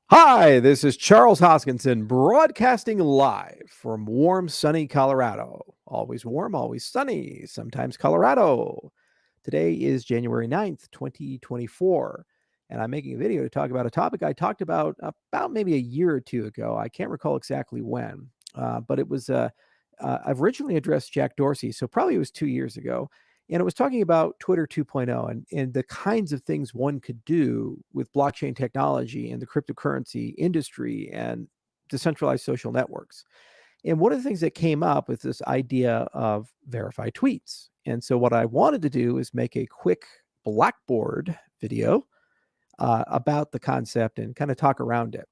Hi, this is Charles Hoskinson broadcasting live from warm, sunny Colorado. Always warm, always sunny, sometimes Colorado. Today is January 9th, 2024, and I'm making a video to talk about a topic I talked about maybe a year or two ago. I can't recall exactly when, but it was I've originally addressed Jack Dorsey, so probably it was 2 years ago. And it was talking about Twitter 2.0 and the kinds of things one could do with blockchain technology and the cryptocurrency industry and decentralized social networks. And one of the things that came up was this idea of verified tweets. And so, what I wanted to do is make a quick Blackboard video about the concept and kind of talk around it.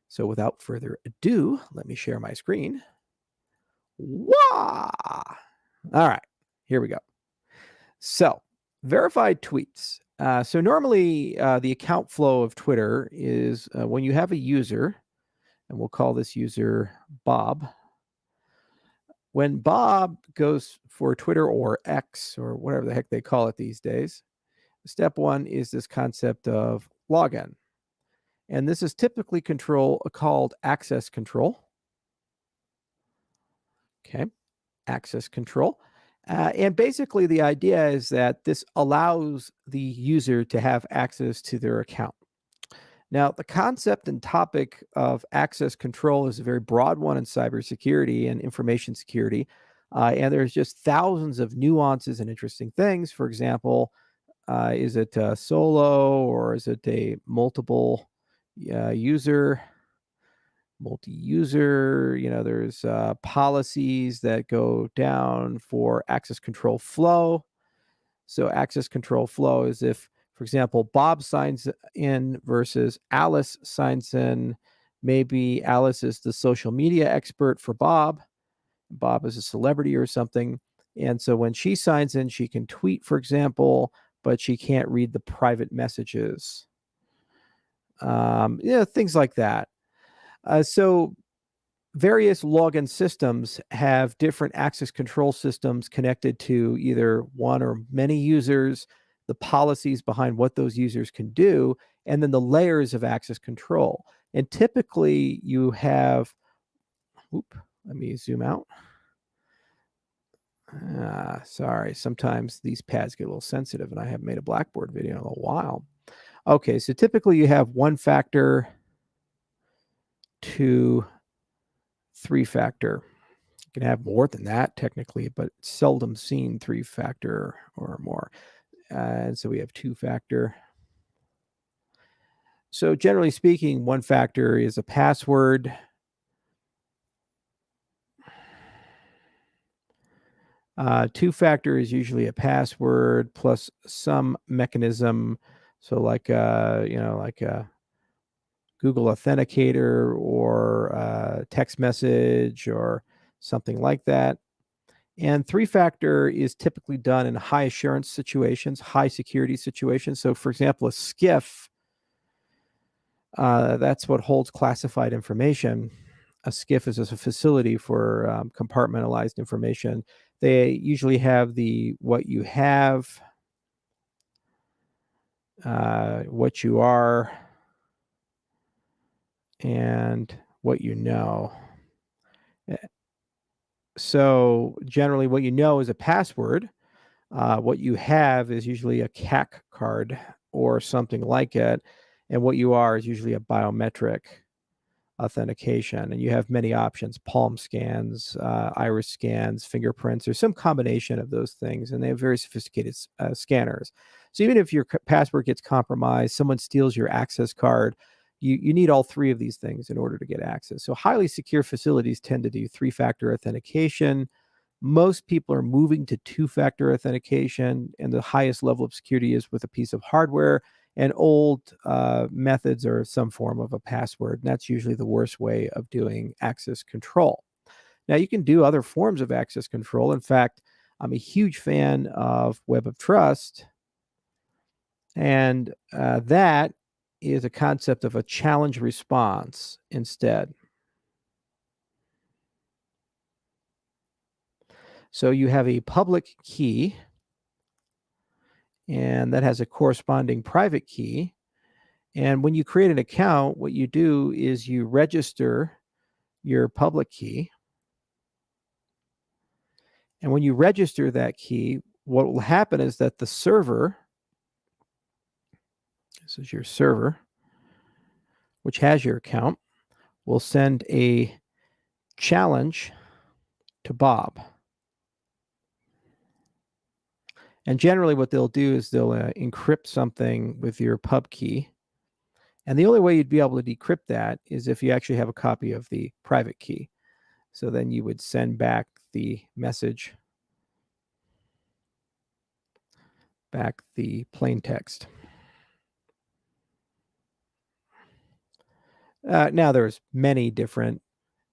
So, without further ado, let me share my screen. Wah! All right, here we go. So, verified tweets. So normally the account flow of Twitter is when you have a user, and we'll call this user Bob. When Bob goes for Twitter or X or whatever the heck they call it these days, step one is this concept of login. And this is typically called access control. Okay, access control. And basically, the idea is that this allows the user to have access to their account. Now, the concept and topic of access control is a very broad one in cybersecurity and information security. And there's just thousands of nuances and interesting things. For example, is it solo or is it a user? Multi-user, there's policies that go down for access control flow. So access control flow is if, for example, Bob signs in versus Alice signs in. Maybe Alice is the social media expert for Bob. Bob is a celebrity or something. And so when she signs in, she can tweet, for example, but she can't read the private messages. Things like that. So various login systems have different access control systems connected to either one or many users, the policies behind what those users can do, and then the layers of access control. And typically you have, let me zoom out. Sorry, sometimes these pads get a little sensitive and I haven't made a Blackboard video in a while. Okay, so typically you have one factor, two, three factor. You can have more than that technically, but seldom seen three factor or more. And so we have two factor. So generally speaking, one factor is a password. Two factor is usually a password plus some mechanism. So like a Google Authenticator or text message or something like that. And three factor is typically done in high assurance situations, high security situations. So, for example, a SCIF, that's what holds classified information. A SCIF is a facility for compartmentalized information. They usually have the what you have, what you are, and what you know. So generally, what you know is a password. What you have is usually a CAC card or something like it, and what you are is usually a biometric authentication. And you have many options: palm scans, iris scans, fingerprints, or some combination of those things. And they have very sophisticated scanners. So even if your password gets compromised, someone steals your access card, you need all three of these things in order to get access. So highly secure facilities tend to do three-factor authentication. Most people are moving to two-factor authentication, and the highest level of security is with a piece of hardware. And old methods are some form of a password, and that's usually the worst way of doing access control. Now, you can do other forms of access control. In fact, I'm a huge fan of Web of Trust, and that is a concept of a challenge response instead. So you have a public key, and that has a corresponding private key. And when you create an account, what you do is you register your public key. And when you register that key, what will happen is that the server, this is your server, which has your account, will send a challenge to Bob. And generally what they'll do is they'll encrypt something with your pub key. And the only way you'd be able to decrypt that is if you actually have a copy of the private key. So then you would send back the message, back the plain text. Now there's many different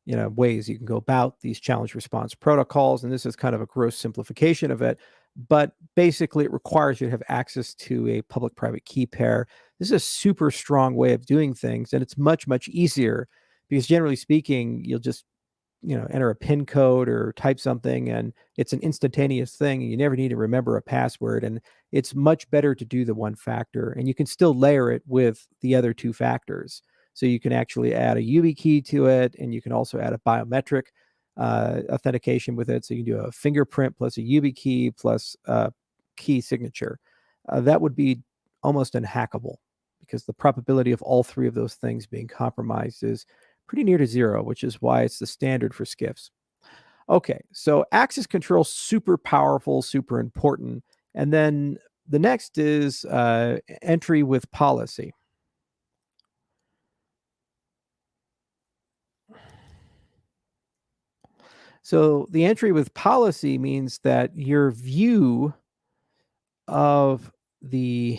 ways you can go about these challenge response protocols, and this is kind of a gross simplification of it, but basically it requires you to have access to a public-private key pair. This is a super strong way of doing things, and it's much, much easier because generally speaking, you'll just enter a PIN code or type something, and it's an instantaneous thing, and you never need to remember a password, and it's much better to do the one factor, and you can still layer it with the other two factors. So you can actually add a YubiKey to it, and you can also add a biometric authentication with it. So you can do a fingerprint plus a YubiKey plus a key signature. That would be almost unhackable because the probability of all three of those things being compromised is pretty near to zero, which is why it's the standard for SCIFs. Okay, so access control, super powerful, super important. And then the next is entry with policy. So the entry with policy means that your view of the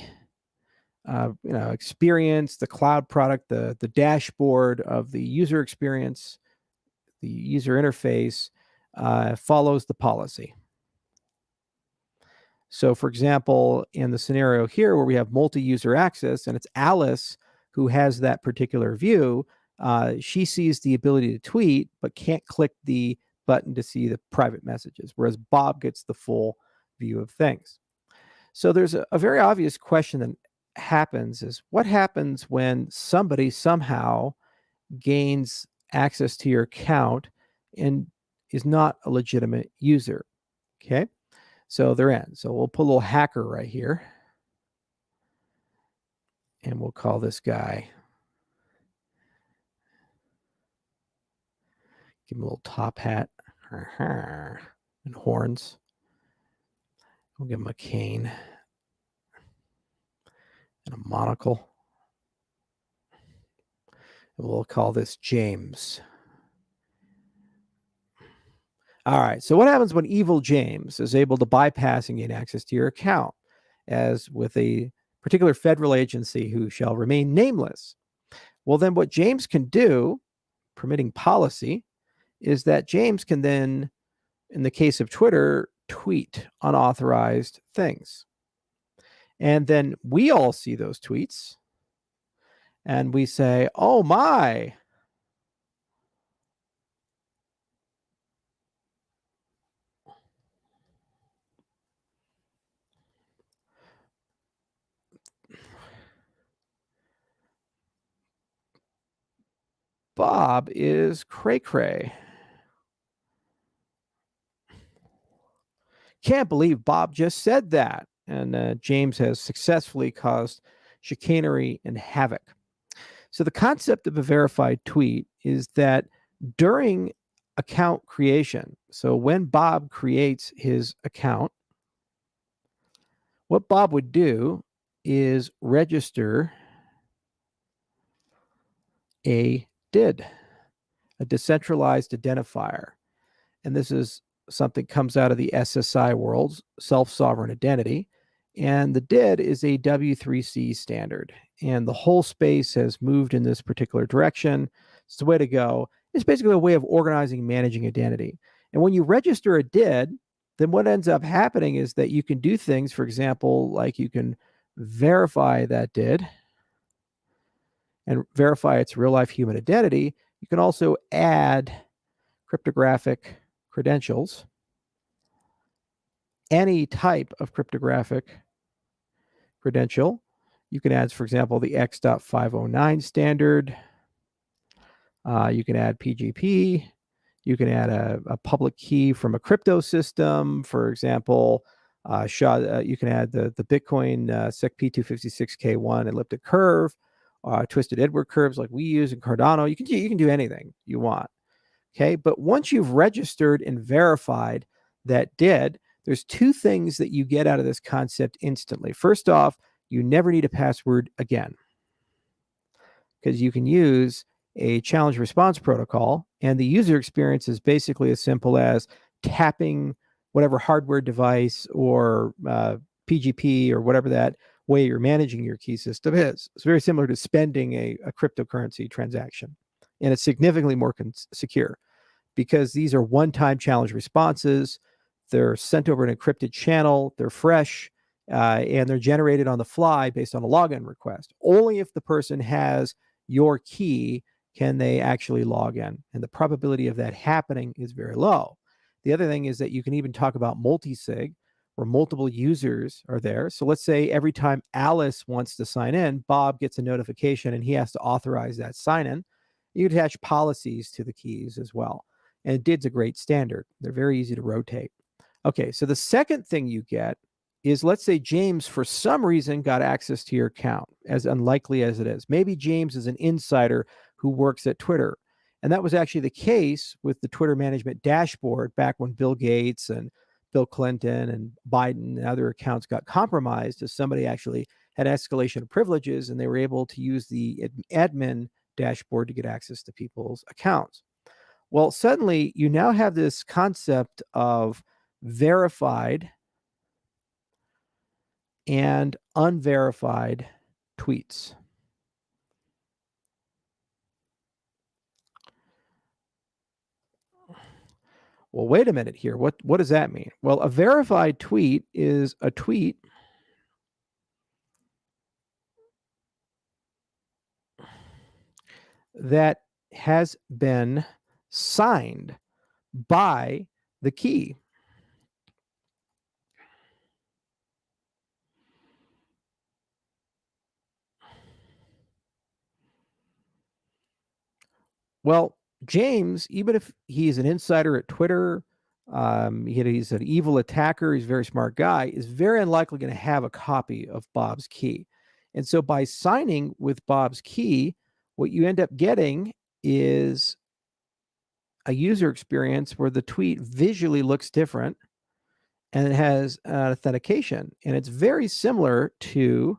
experience, the cloud product, the dashboard of the user experience, the user interface follows the policy. So for example, in the scenario here where we have multi-user access and it's Alice who has that particular view, she sees the ability to tweet but can't click the button to see the private messages, whereas Bob gets the full view of things. So there's a very obvious question that happens is what happens when somebody somehow gains access to your account and is not a legitimate user? Okay, so they're in. So we'll put a little hacker right here, and we'll call this guy, give him a little top hat and horns. We'll give him a cane and a monocle. And we'll call this James. All right, so what happens when evil James is able to bypass and gain access to your account, as with a particular federal agency who shall remain nameless? Well, then what James can do, permitting policy, is that James can then, in the case of Twitter, tweet unauthorized things. And then we all see those tweets and we say, oh my, Bob is cray-cray. Can't believe Bob just said that. And James has successfully caused chicanery and havoc. So the concept of a verified tweet is that during account creation, so when Bob creates his account, what Bob would do is register a DID, a decentralized identifier. And this is something comes out of the SSI world, self-sovereign identity. And the DID is a W3C standard. And the whole space has moved in this particular direction. It's the way to go. It's basically a way of organizing and managing identity. And when you register a DID, then what ends up happening is that you can do things, for example, like you can verify that DID and verify its real-life human identity. You can also add cryptographic credentials, any type of cryptographic credential, You can add, for example, the X.509 standard. You can add PGP. You can add a public key from a crypto system. For example, you can add the Bitcoin SecP256K1 elliptic curve, twisted Edward curves like we use in Cardano. You can do anything you want. Okay, but once you've registered and verified that DID, there's two things that you get out of this concept instantly. First off, you never need a password again because you can use a challenge response protocol, and the user experience is basically as simple as tapping whatever hardware device or PGP or whatever that way you're managing your key system is. It's very similar to spending a cryptocurrency transaction, and it's significantly more secure because these are one-time challenge responses. They're sent over an encrypted channel. They're fresh, and they're generated on the fly based on a login request. Only if the person has your key can they actually log in, and the probability of that happening is very low. The other thing is that you can even talk about multi-sig, where multiple users are there. So let's say every time Alice wants to sign in, Bob gets a notification and he has to authorize that sign-in. You attach policies to the keys as well. And DID's a great standard. They're very easy to rotate. Okay, so the second thing you get is, let's say James, for some reason, got access to your account, as unlikely as it is. Maybe James is an insider who works at Twitter. And that was actually the case with the Twitter management dashboard back when Bill Gates and Bill Clinton and Biden and other accounts got compromised, as somebody actually had escalation of privileges and they were able to use the admin dashboard to get access to people's accounts. Well, suddenly you now have this concept of verified and unverified tweets. Well, wait a minute here. What does that mean? Well, a verified tweet is a tweet that has been signed by the key. Well, James, even if he's an insider at Twitter, he's an evil attacker, he's a very smart guy, is very unlikely going to have a copy of Bob's key. And so by signing with Bob's key, what you end up getting is a user experience where the tweet visually looks different and it has authentication. And it's very similar to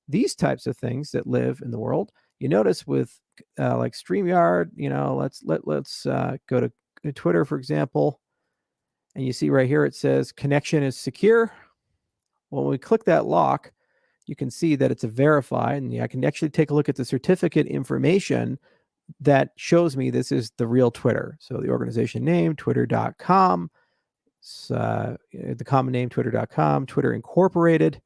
these types of things that live in the world. You notice with like StreamYard, let's go to Twitter, for example, and you see right here it says connection is secure. Well, when we click that lock, you can see that it's a verified, and I can actually take a look at the certificate information that shows me this is the real Twitter. So the organization name, twitter.com, the common name, twitter.com, Twitter Incorporated,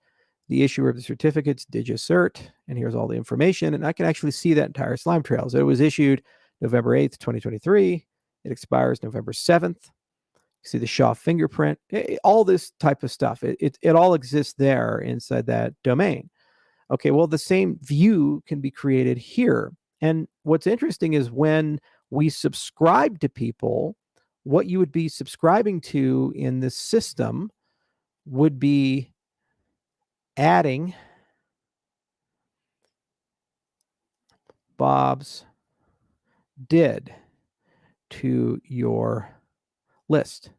the issuer of the certificates, DigiCert, and here's all the information. And I can actually see that entire slime trail. So it was issued November 8th, 2023. It expires November 7th. You see the Shaw fingerprint, all this type of stuff. It all exists there inside that domain. Okay, well, the same view can be created here. And what's interesting is when we subscribe to people, what you would be subscribing to in this system would be adding Bob's DID to your list.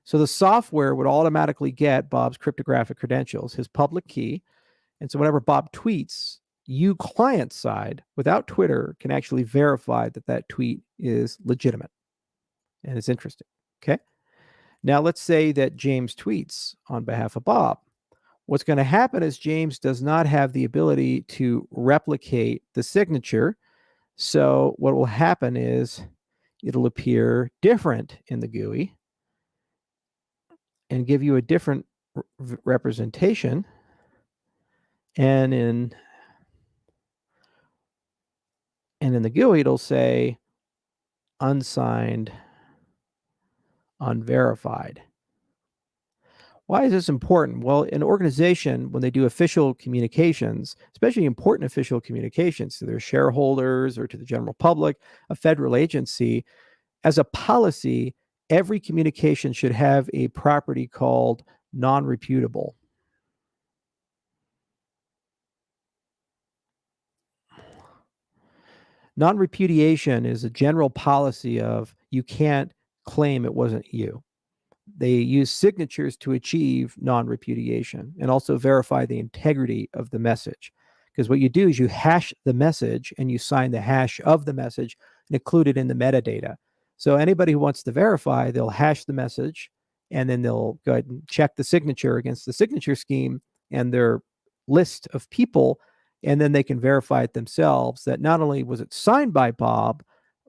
So the software would automatically get Bob's cryptographic credentials, his public key. And so whenever Bob tweets, you client side, without Twitter, can actually verify that that tweet is legitimate. And it's interesting. Okay. Now let's say that James tweets on behalf of Bob. What's going to happen is James does not have the ability to replicate the signature. So what will happen is it'll appear different in the GUI and give you a different representation. And in the GUI, it'll say unsigned, unverified. Why is this important? Well, an organization, when they do official communications, especially important official communications to their shareholders or to the general public, a federal agency, as a policy, every communication should have a property called non-reputable. Non-repudiation is a general policy of you can't claim it wasn't you. They use signatures to achieve non-repudiation and also verify the integrity of the message. Because what you do is you hash the message and you sign the hash of the message and include it in the metadata. So anybody who wants to verify, they'll hash the message and then they'll go ahead and check the signature against the signature scheme and their list of people. And then they can verify it themselves that not only was it signed by Bob,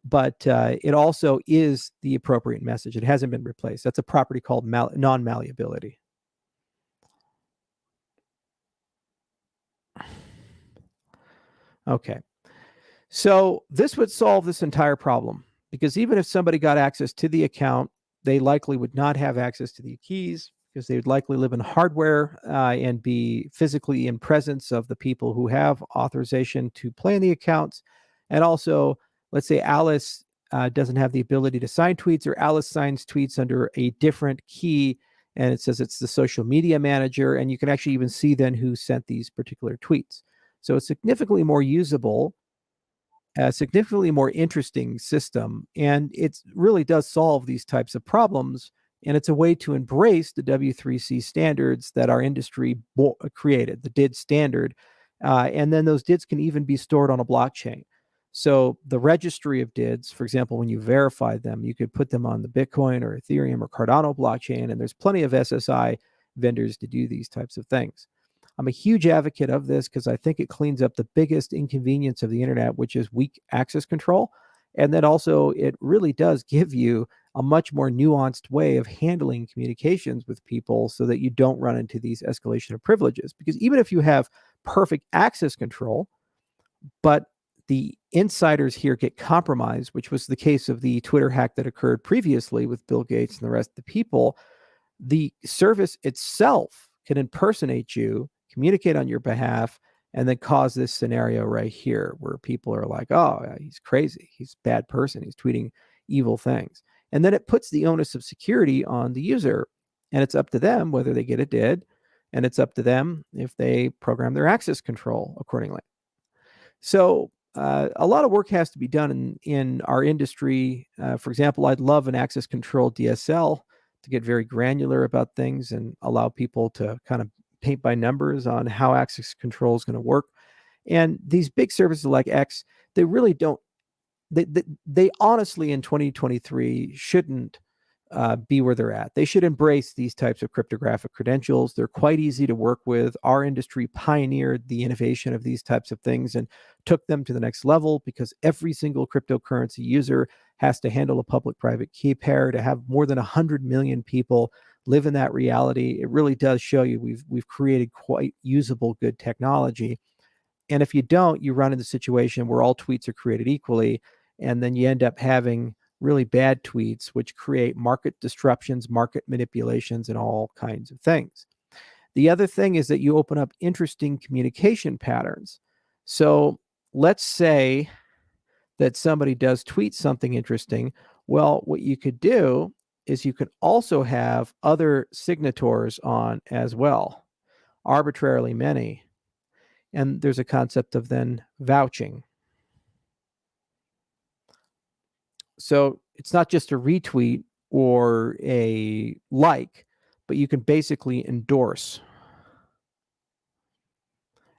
but it also is the appropriate message. It hasn't been replaced. That's a property called non-malleability. Okay. So this would solve this entire problem because even if somebody got access to the account, they likely would not have access to the keys because they would likely live in hardware and be physically in presence of the people who have authorization to play in the accounts. And also, let's say Alice doesn't have the ability to sign tweets, or Alice signs tweets under a different key, and it says it's the social media manager, and you can actually even see then who sent these particular tweets. So it's significantly more usable, a significantly more interesting system, and it really does solve these types of problems. And it's a way to embrace the W3C standards that our industry created, the DID standard. And then those DIDs can even be stored on a blockchain. So the registry of DIDs, for example, when you verify them, you could put them on the Bitcoin or Ethereum or Cardano blockchain, and there's plenty of SSI vendors to do these types of things. I'm a huge advocate of this because I think it cleans up the biggest inconvenience of the internet, which is weak access control. And then also, it really does give you a much more nuanced way of handling communications with people so that you don't run into these escalation of privileges. Because even if you have perfect access control, but the insiders here get compromised, which was the case of the Twitter hack that occurred previously with Bill Gates and the rest of the people, the service itself can impersonate you, communicate on your behalf, and then cause this scenario right here where people are like, oh, he's crazy. He's a bad person. He's tweeting evil things. And then it puts the onus of security on the user. And it's up to them whether they get a DID. And it's up to them if they program their access control accordingly. So a lot of work has to be done in our industry. For example, I'd love an access control DSL to get very granular about things and allow people to kind of paint by numbers on how access control is going to work. And these big services like X, they really don't, they honestly in 2023 shouldn't be where they're at. They should embrace these types of cryptographic credentials. They're quite easy to work with. Our industry pioneered the innovation of these types of things and took them to the next level because every single cryptocurrency user has to handle a public-private key pair. To have more than 100 million people live in that reality, it really does show you we've created quite usable, good technology. And if you don't, you run into a situation where all tweets are created equally, and then you end up having really bad tweets, which create market disruptions, market manipulations, and all kinds of things. The other thing is that you open up interesting communication patterns. So let's say that somebody does tweet something interesting. Well, what you could do is you could also have other signatories on as well, arbitrarily many. And there's a concept of then vouching. So it's not just a retweet or a like, but you can basically endorse.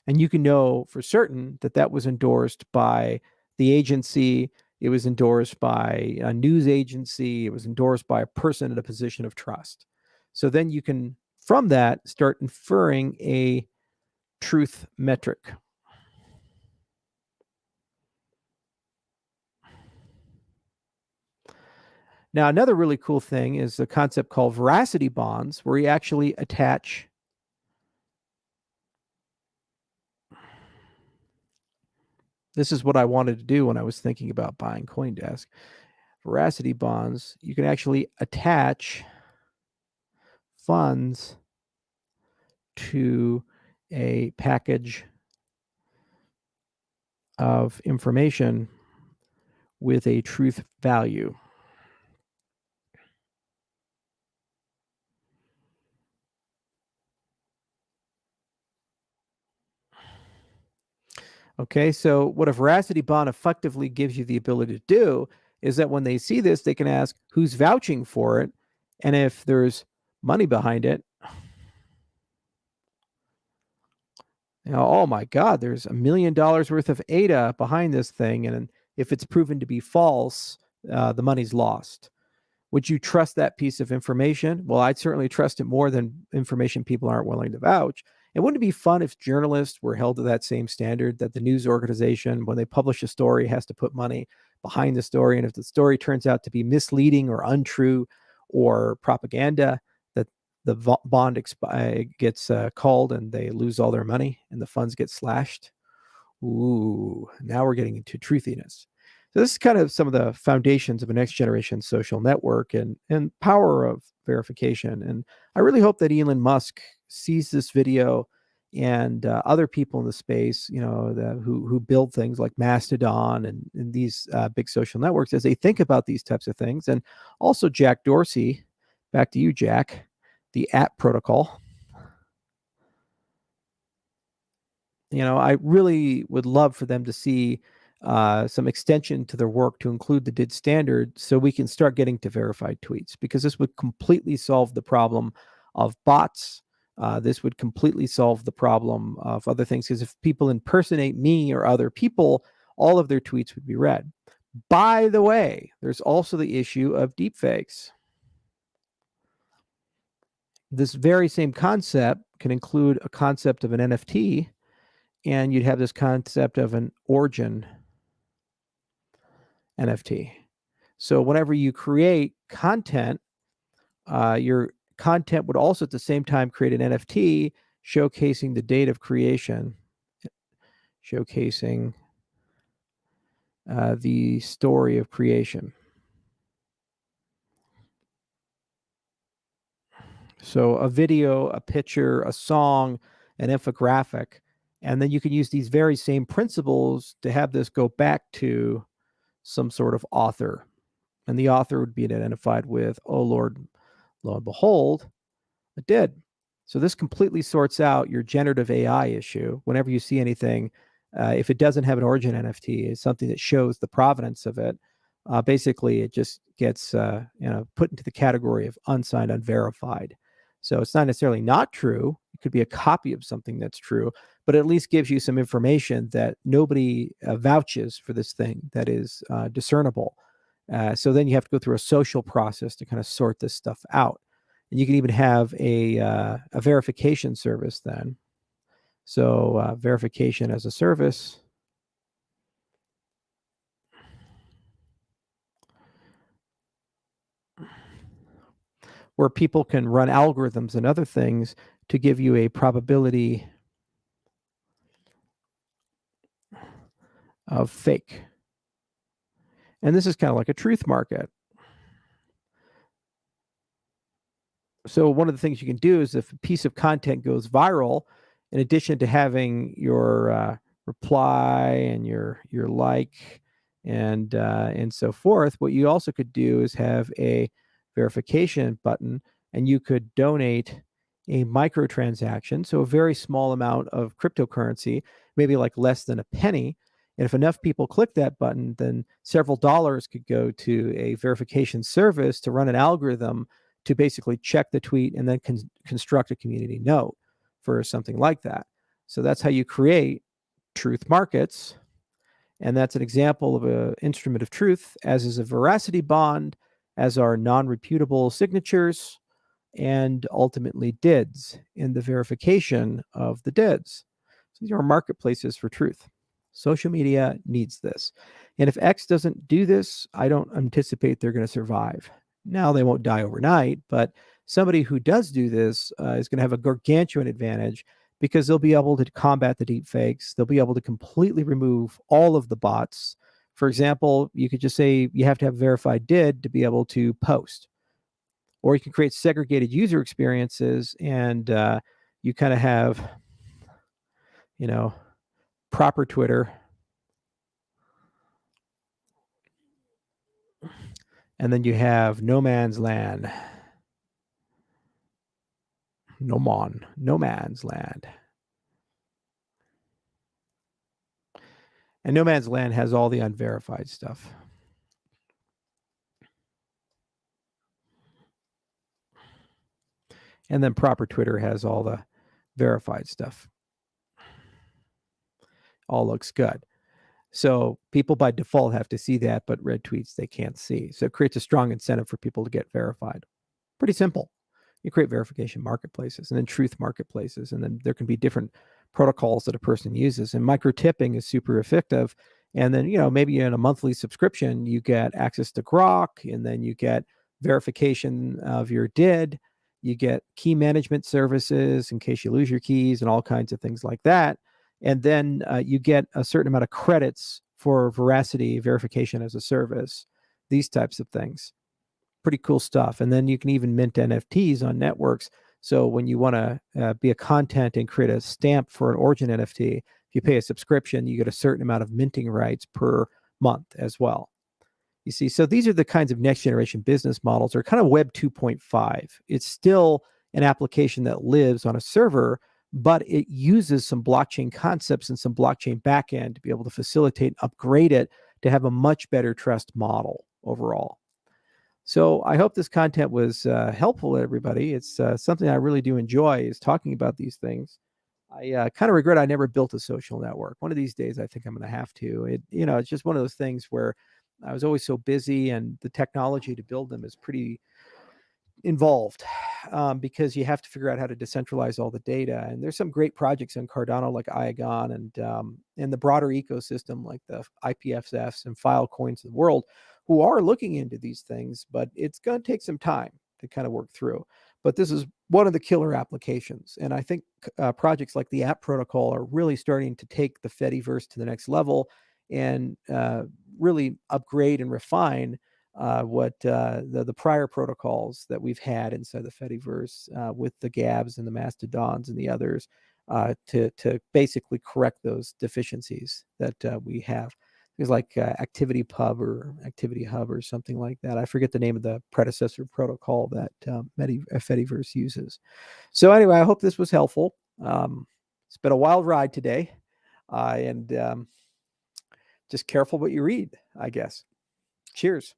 And you can know for certain that that was endorsed by the agency, it was endorsed by a news agency, it was endorsed by a person in a position of trust. So then you can, from that, start inferring a truth metric. Now, another really cool thing is a concept called veracity bonds, where you actually attach this is what I wanted to do when I was thinking about buying CoinDesk. Veracity bonds, you can actually attach funds to a package of information with a truth value. Okay, so what a veracity bond effectively gives you the ability to do is that when they see this, they can ask who's vouching for it. And if there's money behind it, oh my God, there's $1 million worth of ADA behind this thing. And if it's proven to be false, the money's lost. Would you trust that piece of information? Well, I'd certainly trust it more than information people aren't willing to vouch. And wouldn't it be fun if journalists were held to that same standard, that the news organization, when they publish a story, has to put money behind the story? And if the story turns out to be misleading or untrue or propaganda, that the bond gets called and they lose all their money and the funds get slashed? Ooh, now we're getting into truthiness. So this is kind of some of the foundations of a next generation social network and power of verification. And I really hope that Elon Musk sees this video and other people in the space, who build things like Mastodon and these big social networks, as they think about these types of things. And also Jack Dorsey, back to you, Jack, the app protocol. I really would love for them to see some extension to their work to include the DID standard so we can start getting to verified tweets, because this would completely solve the problem of bots. This would completely solve the problem of other things, because if people impersonate me or other people, all of their tweets would be read. By the way, there's also the issue of deepfakes. This very same concept can include a concept of an NFT, and you'd have this concept of an origin NFT. So whenever you create content, your content would also at the same time create an NFT showcasing the date of creation, showcasing the story of creation. So a video, a picture, a song, an infographic, and then you can use these very same principles to have this go back to some sort of author. And the author would be identified with, oh Lord, lo and behold, it did. So this completely sorts out your generative AI issue. Whenever you see anything, if it doesn't have an origin NFT, it's something that shows the provenance of it. Basically, it just gets put into the category of unsigned, unverified. So it's not necessarily not true. It could be a copy of something that's true, but at least gives you some information that nobody vouches for this thing that is discernible. So then you have to go through a social process to kind of sort this stuff out. And you can even have a verification service then. So verification as a service. Where people can run algorithms and other things to give you a probability of fake. And this is kind of like a truth market. So one of the things you can do is, if a piece of content goes viral, in addition to having your reply and your like and so forth, what you also could do is have a verification button, and you could donate a microtransaction, so a very small amount of cryptocurrency, maybe like less than a penny. And if enough people click that button, then several dollars could go to a verification service to run an algorithm to basically check the tweet and then construct a community note for something like that. So that's how you create truth markets. And that's an example of an instrument of truth, as is a veracity bond, as are non-reputable signatures, and ultimately DIDs in the verification of the DIDs. So these are marketplaces for truth. Social media needs this. And if X doesn't do this, I don't anticipate they're going to survive. Now, they won't die overnight, but somebody who does do this is going to have a gargantuan advantage, because they'll be able to combat the deep fakes. They'll be able to completely remove all of the bots. For example, you could just say you have to have verified DID to be able to post. Or you can create segregated user experiences and you kind of have, proper Twitter, and then you have no man's land. No man's land. And no man's land has all the unverified stuff. And then proper Twitter has all the verified stuff. All looks good. So people by default have to see that, but red tweets they can't see. So it creates a strong incentive for people to get verified. Pretty simple. You create verification marketplaces and then truth marketplaces, and then there can be different protocols that a person uses. And micro tipping is super effective. And then, maybe in a monthly subscription, you get access to Grok, and then you get verification of your DID. You get key management services in case you lose your keys and all kinds of things like that. And then you get a certain amount of credits for veracity verification as a service, these types of things. Pretty cool stuff. And then you can even mint NFTs on networks. So when you want to be a content and create a stamp for an origin NFT, if you pay a subscription, you get a certain amount of minting rights per month as well. You see, so these are the kinds of next generation business models, or kind of Web 2.5. It's still an application that lives on a server, but it uses some blockchain concepts and some blockchain backend to be able to facilitate and upgrade it to have a much better trust model overall. So I hope this content was helpful to everybody. It's something I really do enjoy, is talking about these things. I kind of regret I never built a social network. One of these days, I think I'm going to have to. It's just one of those things where I was always so busy, and the technology to build them is pretty involved, because you have to figure out how to decentralize all the data. And there's some great projects in Cardano like Iagon, and the broader ecosystem like the IPFS and Filecoins of the world, who are looking into these things, but it's going to take some time to kind of work through. But this is one of the killer applications. And I think projects like the App Protocol are really starting to take the Fediverse to the next level and really upgrade and refine what the prior protocols that we've had inside the Fediverse with the Gabs and the Mastodons and the others to basically correct those deficiencies that we have. Things like Activity Pub or Activity Hub or something like that. I forget the name of the predecessor protocol that Fediverse uses. So anyway, I hope this was helpful. It's been a wild ride today, and just careful what you read, I guess. Cheers.